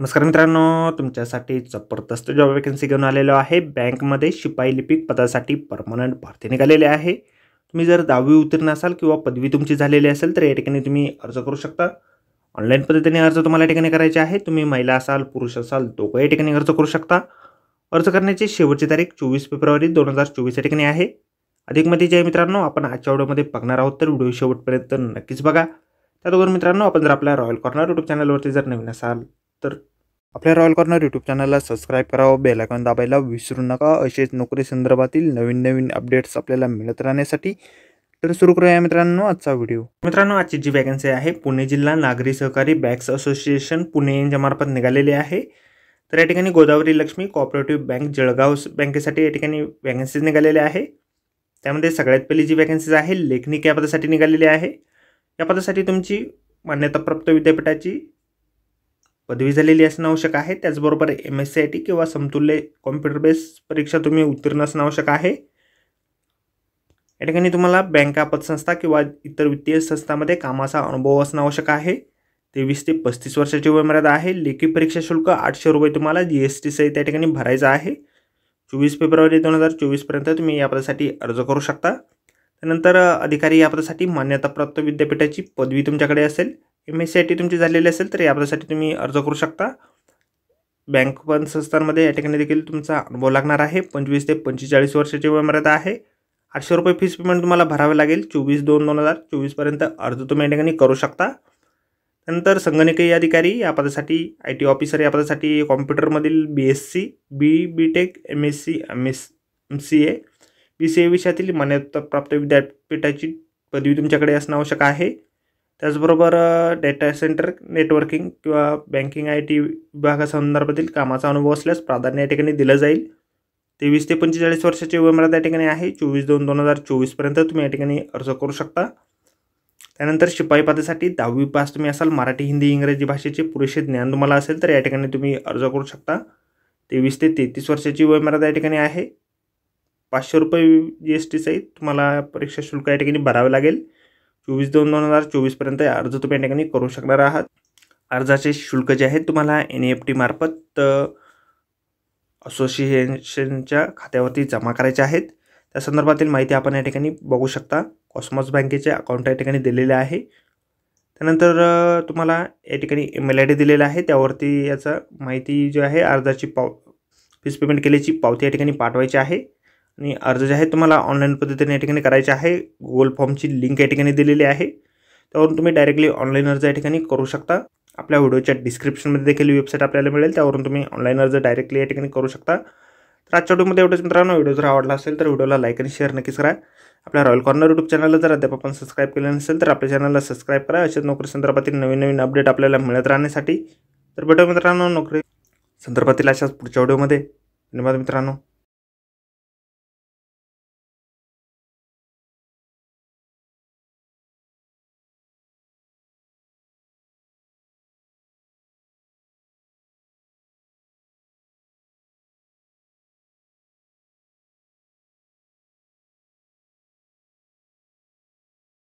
नमस्कार मित्रांनो, तुमच्यासाठी जबरदस्त जॉब वॅकन्सी घेऊन आलेलो आहे। बँकमध्ये शिपाई लिपिक पदासाठी परमनंट भरती निघालेली आहे। तुम्ही जर 10वी उत्तीर्ण असाल किंवा पदवी तुमची झालेली असेल तर या ठिकाणी तुम्ही अर्ज करू शकता। ऑनलाईन पद्धतीने अर्ज तुम्हाला या ठिकाणी करायचे आहे। तुम्ही महिला असाल पुरुष असाल दोघे या ठिकाणी अर्ज करू शकता। अर्ज करण्याची शेवटची तारीख 24 फेब्रुवारी 2024 या ठिकाणी आहे। अधिक माहिती जी आहे मित्रांनो आपण आजच्या व्हिडिओमध्ये बघणार आहोत, तर व्हिडिओ शेवटपर्यंत नक्कीच बघा। त्याचबरोबर मित्रांनो, आपण जर आपल्या रॉयल कॉर्नर यूट्यूब चॅनलवरती जर नवीन असाल तर आपल्या रॉयल कॉर्नर यूट्यूब चॅनलला सबस्क्राइब करावं, बेल आयकॉन दाबायला विसरू नका। असेच नोकरी संदर्भातील नवीन अपडेट्स आपल्याला मिळत राहण्यासाठी। तर सुरू करूया मित्रांनो आजचा व्हिडिओ। मित्रांनो, आजची जी वॅकन्सी आहे पुणे जिल्हा नागरी सहकारी बँक्स असोसिएशन पुणे यांच्या मार्फत निघालेली आहे। तर या ठिकाणी गोदावरी लक्ष्मी कोऑपरेटिव्ह बँक जळगाव बँकेसाठी या ठिकाणी वॅकन्सीज निघालेल्या आहे। त्यामध्ये सगळ्यात पहिली जी वॅकन्सीज आहे लेखनिक या पदासाठी निघालेली आहे। या पदासाठी तुमची मान्यताप्राप्त विद्यापीठाची पदवी झालेली असणं आवश्यक आहे। त्याचबरोबर MSCIT किंवा समतुल्य कॉम्प्युटर बेस परीक्षा तुम्ही उत्तीर्ण असणं आवश्यक आहे। या ठिकाणी तुम्हाला बँका पतसंस्था किंवा इतर वित्तीय संस्थांमध्ये कामाचा अनुभव असणं आवश्यक आहे। 23 ते 35 वर्षाची वयोमर्यादा आहे। लेखी परीक्षा शुल्क 800 रुपये तुम्हाला GST सहित या ठिकाणी भरायचं आहे। 24 फेब्रुवारी 2024 पर्यंत तुम्ही या पदासाठी अर्ज करू शकता। त्यानंतर अधिकारी या पदासाठी मान्यताप्राप्त विद्यापीठाची पदवी तुमच्याकडे असेल, MSCIT तुमची झालेली असेल तर या पदासाठी तुम्ही अर्ज करू शकता। बँक पण संस्थांमध्ये या ठिकाणी देखील तुमचा अनुभव लागणार आहे। 25 ते 45 वर्षाची वयोमर्यादा आहे। 800 रुपये फीस पेमेंट तुम्हाला भरावे लागेल। 24/2/2024 पर्यंत अर्ज तुम्ही या ठिकाणी करू शकता। त्यानंतर संगणकीय अधिकारी या पदासाठी, IT ऑफिसर या पदासाठी कॉम्प्युटरमधील BSc, BTech, MSc, MCA, BCA विषयातील मान्यताप्राप्त विद्यापीठाची पदवी तुमच्याकडे असणं आवश्यक आहे। त्याचबरोबर डेटा सेंटर नेटवर्किंग किंवा बँकिंग IT विभागासंदर्भातील कामाचा अनुभव असल्यास प्राधान्य या ठिकाणी दिलं जाईल। 23 ते 45 वर्षाची वयोमर्यादा या ठिकाणी आहे। 24/2/2024 पर्यंत तुम्ही या ठिकाणी अर्ज करू शकता। त्यानंतर शिपाई पदासाठी 10वी पास तुम्ही असाल, मराठी हिंदी इंग्रजी भाषेचे पुरेसे ज्ञान तुम्हाला असेल तर या ठिकाणी तुम्ही अर्ज करू शकता। 23 ते 33 वर्षाची वयोमर्यादा या ठिकाणी आहे। 500 रुपये GST सहित तुम्हाला परीक्षा शुल्क या ठिकाणी भरावे लागेल। 24/2/2024 पर्यंत अर्ज तुम्ही या ठिकाणी करू शकणार आहात। अर्जाचे शुल्क जे आहे तुम्हाला NEFT मार्फत असोसिएशनच्या खात्यावरती जमा करायचे आहेत। त्या संदर्भातील माहिती आपण या ठिकाणी बघू शकता। कॉस्मॉस बँकेचे अकाउंट या ठिकाणी दिलेले आहे। त्यानंतर तुम्हाला या ठिकाणी email ID दिलेला आहे, त्यावरती याचा माहिती जी आहे अर्जाची फीस पेमेंट केल्याची पावती या ठिकाणी पाठवायची आहे। आणि अर्ज जे आहे तुम्हाला ऑनलाईन पद्धतीने या ठिकाणी करायचे आहे। गुगल फॉर्मची लिंक या ठिकाणी दिलेली आहे, त्यावरून तुम्ही डायरेक्टली ऑनलाईन अर्ज या ठिकाणी करू शकता। आपल्या व्हिडिओच्या डिस्क्रिप्शनमध्ये देखील वेबसाईट आपल्याला मिळेल, त्यावरून तुम्ही ऑनलाईन अर्ज डायरेक्टली या ठिकाणी करू शकता। तर आजच्या व्हिडिओमध्ये एवढंच मित्रांनो। व्हिडिओ जर आवडला असेल तर व्हिडिओला लाईक आणि शेअर नक्कीच करा। आपल्या रॉयल कॉर्नर यूट्यूब चॅनलला जर अद्याप आपण सबस्क्राईब केलं नसेल तर आपल्या चॅनलला सबस्क्राईब करा। अशाच नोकरी संदर्भातील नवीन अपडेट आपल्याला मिळत राहण्यासाठी। तर भेटूया मित्रांनो नोकरी संदर्भातील अशाच पुढच्या व्हिडिओमध्ये। धन्यवाद मित्रांनो।